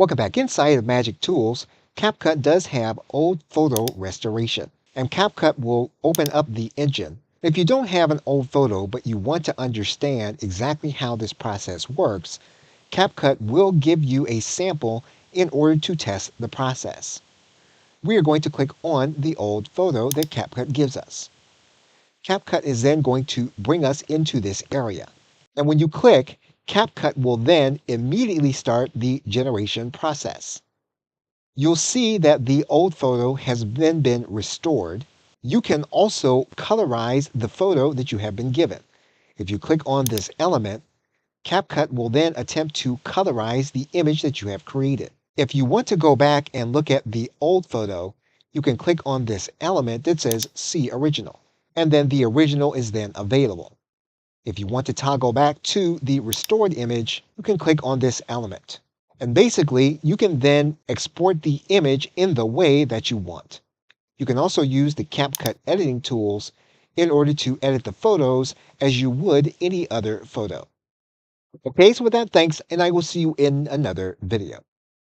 Welcome back. Inside of Magic Tools, CapCut does have old photo restoration, and CapCut will open up the engine. If you don't have an old photo, but you want to understand exactly how this process works, CapCut will give you a sample in order to test the process. We are going to click on the old photo that CapCut gives us. CapCut is then going to bring us into this area. And when you click, CapCut will then immediately start the generation process. You'll see that the old photo has then been restored. You can also colorize the photo that you have been given. If you click on this element, CapCut will then attempt to colorize the image that you have created. If you want to go back and look at the old photo, you can click on this element that says See Original, and then the original is then available. If you want to toggle back to the restored image, you can click on this element. And basically, you can then export the image in the way that you want. You can also use the CapCut editing tools in order to edit the photos as you would any other photo. Okay, so with that, thanks, and I will see you in another video.